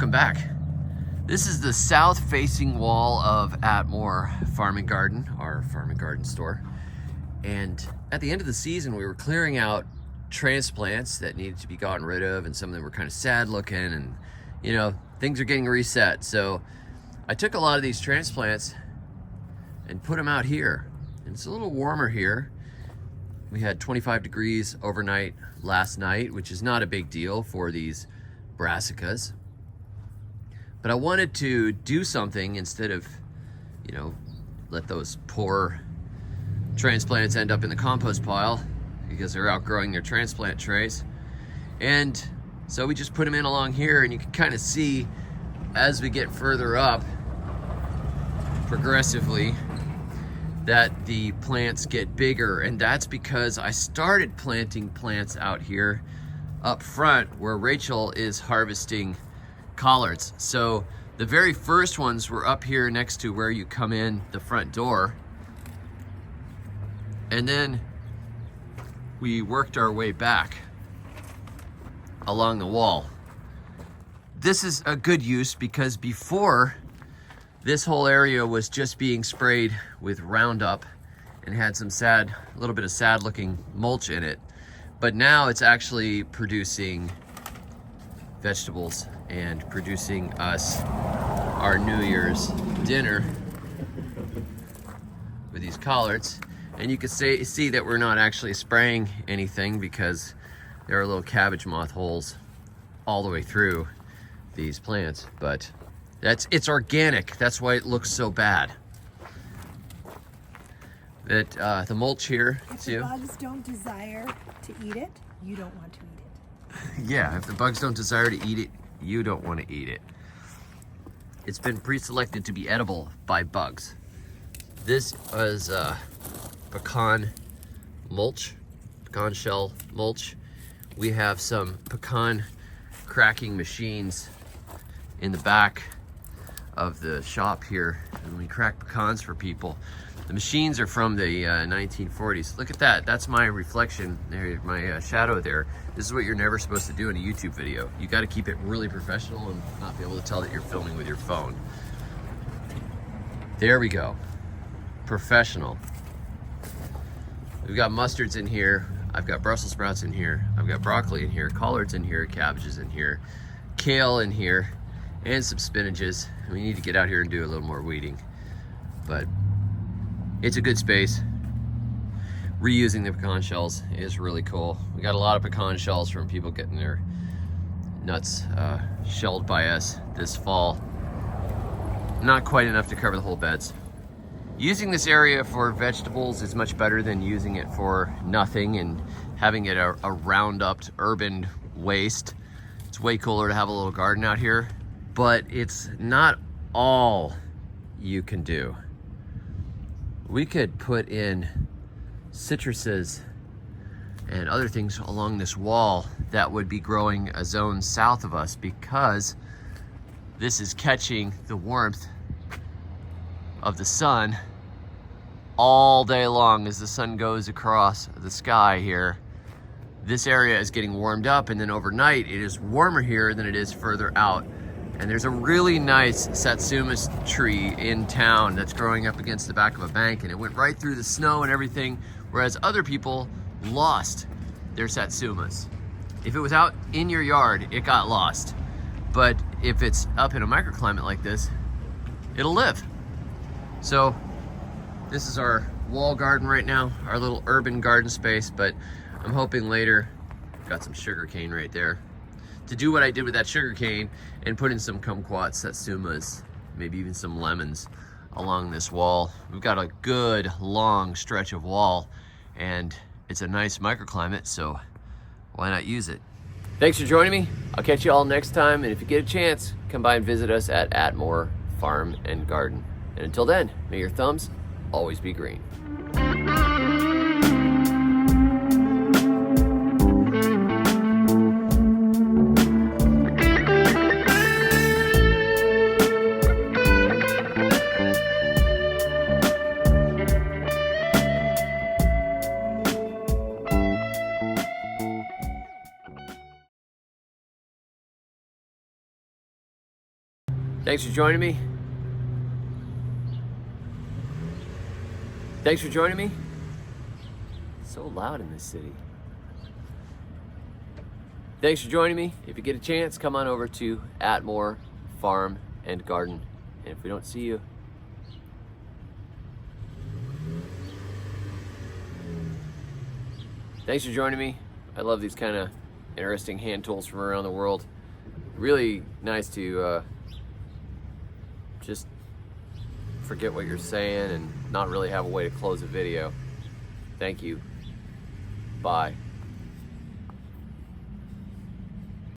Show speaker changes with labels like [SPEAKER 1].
[SPEAKER 1] welcome back. This is the south-facing wall of Atmore Farm and Garden, our farm and garden store. And at the end of the season, we were clearing out transplants that needed to be gotten rid of, and some of them were kind of sad looking, and you know, things are getting reset. So I took a lot of these transplants and put them out here. And it's a little warmer here. We had 25 degrees overnight last night, which is not a big deal for these brassicas. But I wanted to do something instead of, you know, let those poor transplants end up in the compost pile because they're outgrowing their transplant trays. And so we just put them in along here, and you can kind of see as we get further up progressively that the plants get bigger. And that's because I started planting plants out here up front where Rachel is harvesting collards. So the very first ones were up here next to where you come in the front door. And then we worked our way back along the wall. This is a good use because before, this whole area was just being sprayed with Roundup and had some a little bit of sad looking mulch in it. But now it's actually producing vegetables and producing us our New Year's dinner with these collards. And you can see that we're not actually spraying anything because there are little cabbage moth holes all the way through these plants. But it's organic. That's why it looks so bad. That the mulch here too.
[SPEAKER 2] If the bugs don't desire to eat it, you don't want to eat it.
[SPEAKER 1] Yeah, if the bugs don't desire to eat it, you don't want to eat it. It's been pre-selected to be edible by bugs. This was pecan mulch, pecan shell mulch. We have some pecan cracking machines in the back of the shop here, and we crack pecans for people. The machines are from the 1940s. Look at that. That's my reflection there, my shadow there. This is what you're never supposed to do in a YouTube video. You got to keep it really professional and not be able to tell that you're filming with your phone. There we go. Professional. We've got mustards in here. I've got Brussels sprouts in here. I've got broccoli in here, collards in here, cabbages in here, kale in here, and some spinaches. We need to get out here and do a little more weeding. But it's a good space. Reusing the pecan shells is really cool. We got a lot of pecan shells from people getting their nuts shelled by us this fall. Not quite enough to cover the whole beds. Using this area for vegetables is much better than using it for nothing and having it a roundup urban waste. It's way cooler to have a little garden out here, but it's not all you can do. We could put in citruses and other things along this wall that would be growing a zone south of us because this is catching the warmth of the sun all day long as the sun goes across the sky here. This area is getting warmed up, and then overnight it is warmer here than it is further out. And there's a really nice satsuma tree in town that's growing up against the back of a bank, and it went right through the snow and everything, whereas other people lost their satsumas. If it was out in your yard, it got lost. But if it's up in a microclimate like this, it'll live. So this is our wall garden right now, our little urban garden space, but I'm hoping later, got some sugar cane right there, to do what I did with that sugar cane and put in some kumquats, satsumas, maybe even some lemons along this wall. We've got a good long stretch of wall, and it's a nice microclimate, so why not use it? Thanks for joining me. I'll catch you all next time, and if you get a chance, come by and visit us at Atmore Farm and Garden. And until then, may your thumbs always be green. Thanks for joining me. Thanks for joining me. It's so loud in this city. Thanks for joining me. If you get a chance, come on over to Atmore Farm and Garden. And if we don't see you, thanks for joining me. I love these kind of interesting hand tools from around the world. Really nice to just forget what you're saying and not really have a way to close a video. Thank you. Bye.